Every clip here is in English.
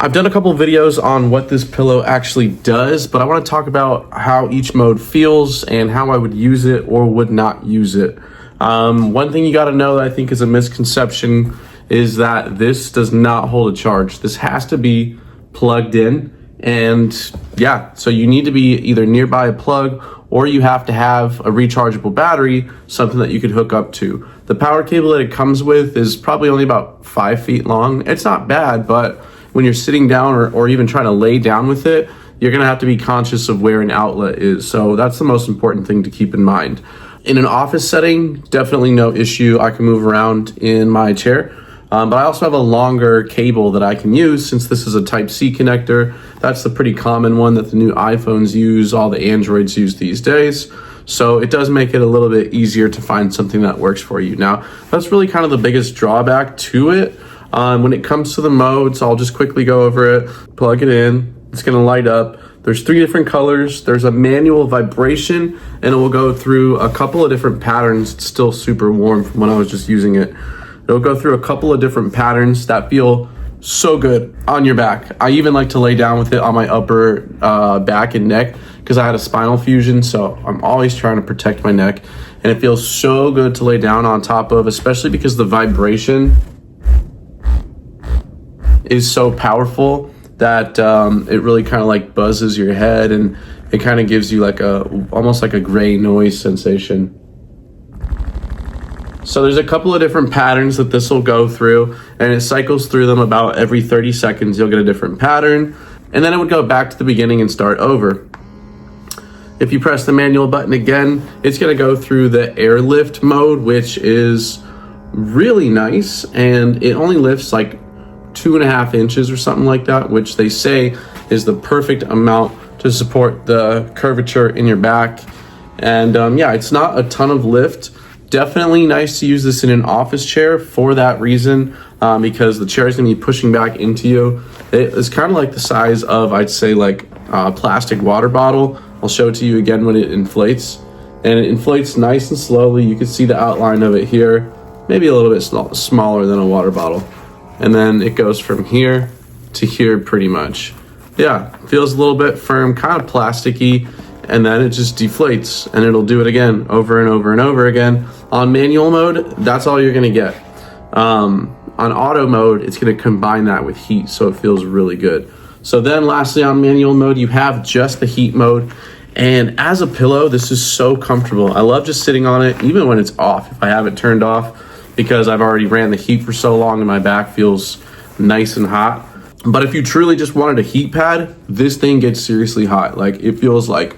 I've done a couple videos on what this pillow actually does, but I want to talk about how each mode feels and how I would use it or would not use it. One thing you got to know that I think is a misconception is that this does not hold a charge. This has to be plugged in, and yeah, so you need to be either nearby a plug or you have to have a rechargeable battery, something that you could hook up to. The power cable that it comes with is probably only about 5 feet long. It's not bad, but when you're sitting down or even trying to lay down with it, you're gonna have to be conscious of where an outlet is. So that's the most important thing to keep in mind. In an office setting, definitely no issue. I can move around in my chair. But I also have a longer cable that I can use since this is a Type-C connector. That's the pretty common one that the new iPhones use, all the Androids use these days. So it does make it a little bit easier to find something that works for you. Now, that's really kind of the biggest drawback to it. When it comes to the modes, I'll just quickly go over it, plug it in, it's gonna light up. There's 3 different colors. There's a manual vibration, and it will go through a couple of different patterns. It's still super warm from when I was just using it. It'll go through a couple of different patterns that feel so good on your back. I even like to lay down with it on my upper back and neck because I had a spinal fusion, so I'm always trying to protect my neck. And it feels so good to lay down on top of, especially because the vibration is so powerful that it really kind of like buzzes your head, and it kind of gives you like almost like a gray noise sensation. So there's a couple of different patterns that this will go through, and it cycles through them about every 30 seconds. You'll get a different pattern, and then it would go back to the beginning and start over. If you press the manual button again, it's gonna go through the airlift mode, which is really nice, and it only lifts like 2.5 inches or something like that, which they say is the perfect amount to support the curvature in your back. And yeah, it's not a ton of lift. Definitely nice to use this in an office chair for that reason, because the chair is going to be pushing back into you. It's kind of like the size of, I'd say, like a plastic water bottle. I'll show it to you again when it inflates. And it inflates nice and slowly. You can see the outline of it here, maybe a little bit smaller than a water bottle. And then it goes from here to here pretty much. Yeah, feels a little bit firm, kind of plasticky, and then it just deflates, and it'll do it again over and over and over again. On manual mode, that's all you're gonna get. On auto mode, it's gonna combine that with heat, so it feels really good. So then lastly, on manual mode, you have just the heat mode. And as a pillow, this is so comfortable. I love just sitting on it, even when it's off, if I have it turned off, because I've already ran the heat for so long and my back feels nice and hot. But if you truly just wanted a heat pad, this thing gets seriously hot. Like, it feels like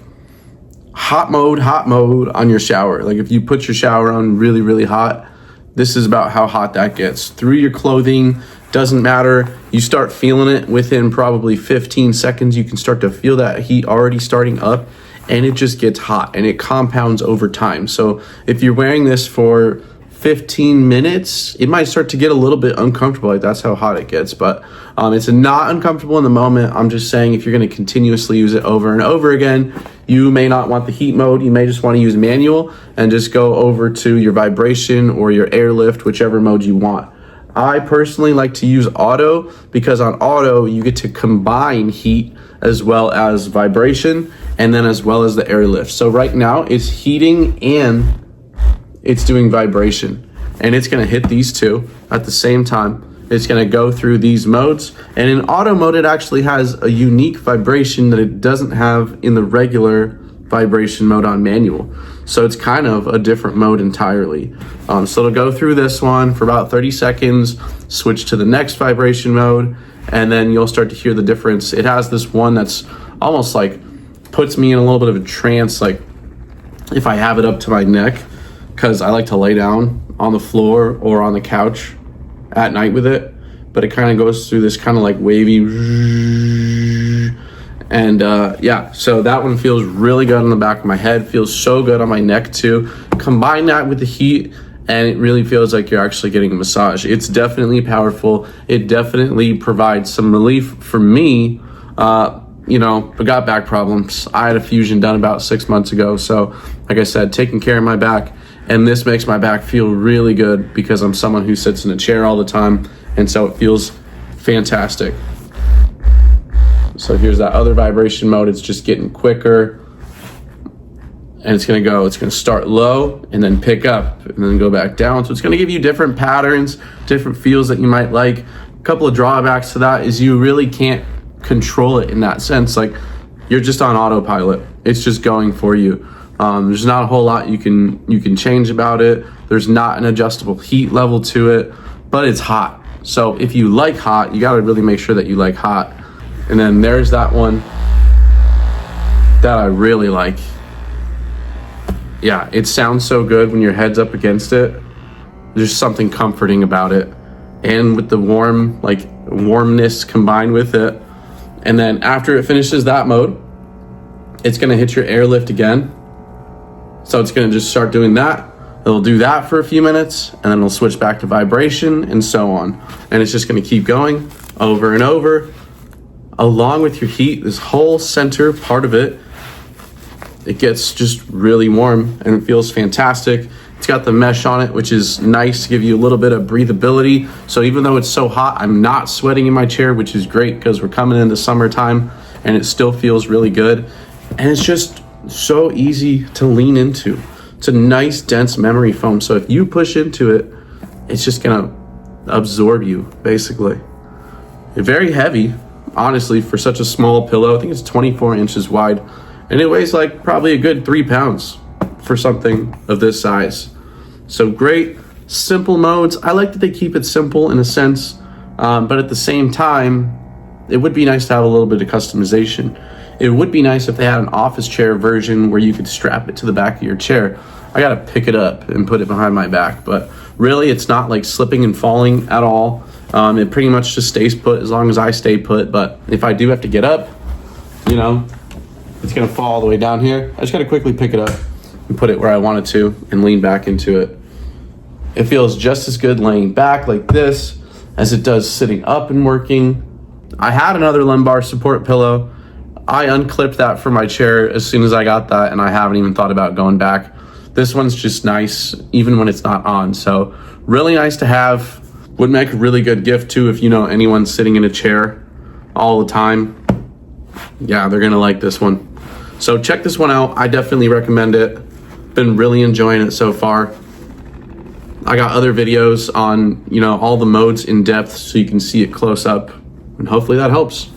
hot mode on your shower. Like if you put your shower on really, really hot, this is about how hot that gets. Through your clothing, doesn't matter. You start feeling it within probably 15 seconds. You can start to feel that heat already starting up, and it just gets hot, and it compounds over time. So if you're wearing this for 15 minutes, it might start to get a little bit uncomfortable. Like, that's how hot it gets, but it's not uncomfortable in the moment. I'm just saying, if you're going to continuously use it over and over again, you may not want the heat mode. You may just want to use manual and just go over to your vibration or your airlift, whichever mode you want. I personally like to use auto because on auto you get to combine heat as well as vibration, and then as well as the airlift. So right now it's heating and it's doing vibration, and it's gonna hit these two at the same time. It's gonna go through these modes, and in auto mode, it actually has a unique vibration that it doesn't have in the regular vibration mode on manual. So it's kind of a different mode entirely. So it'll go through this one for about 30 seconds, switch to the next vibration mode, and then you'll start to hear the difference. It has this one that's almost like puts me in a little bit of a trance, like if I have it up to my neck, because I like to lay down on the floor or on the couch at night with it, but it kind of goes through this kind of like wavy, and yeah, so that one feels really good on the back of my head, feels so good on my neck too. Combine that with the heat, and it really feels like you're actually getting a massage. It's definitely powerful. It definitely provides some relief for me. You know, I got back problems. I had a fusion done about 6 months ago, so like I said, taking care of my back. And this makes my back feel really good because I'm someone who sits in a chair all the time, and so it feels fantastic. So here's that other vibration mode. It's just getting quicker. And it's gonna start low and then pick up and then go back down. So it's gonna give you different patterns, different feels that you might like. A couple of drawbacks to that is you really can't control it in that sense. Like, you're just on autopilot. It's just going for you. There's not a whole lot you can change about it. There's not an adjustable heat level to it, but it's hot. So if you like hot, you gotta really make sure that you like hot. And then there's that one that I really like. Yeah, it sounds so good when your head's up against it. There's something comforting about it. And with the warmness combined with it. And then after it finishes that mode, it's gonna hit your airlift again. So it's gonna just start doing that. It'll do that for a few minutes, and then it'll switch back to vibration, and so on. And it's just gonna keep going over and over. Along with your heat, this whole center part of it, it gets just really warm and it feels fantastic. It's got the mesh on it, which is nice to give you a little bit of breathability. So even though it's so hot, I'm not sweating in my chair, which is great because we're coming into summertime and it still feels really good. And it's just so easy to lean into. It's a nice dense memory foam. So if you push into it, it's just gonna absorb you, basically. It's very heavy, honestly, for such a small pillow. I think it's 24 inches wide. And it weighs like probably a good 3 pounds for something of this size. So great, simple modes. I like that they keep it simple in a sense, but at the same time, it would be nice to have a little bit of customization. It would be nice if they had an office chair version where you could strap it to the back of your chair. I gotta pick it up and put it behind my back, but really it's not like slipping and falling at all. It pretty much just stays put as long as I stay put, but if I do have to get up, you know, it's gonna fall all the way down here. I just gotta quickly pick it up and put it where I want it to and lean back into it. It feels just as good laying back like this as it does sitting up and working. I had another lumbar support pillow. I unclipped that from my chair as soon as I got that, and I haven't even thought about going back. This one's just nice, even when it's not on. So really nice to have. Would make a really good gift too if you know anyone sitting in a chair all the time. Yeah, they're gonna like this one. So check this one out. I definitely recommend it. Been really enjoying it so far. I got other videos on, all the modes in depth so you can see it close up, and hopefully that helps.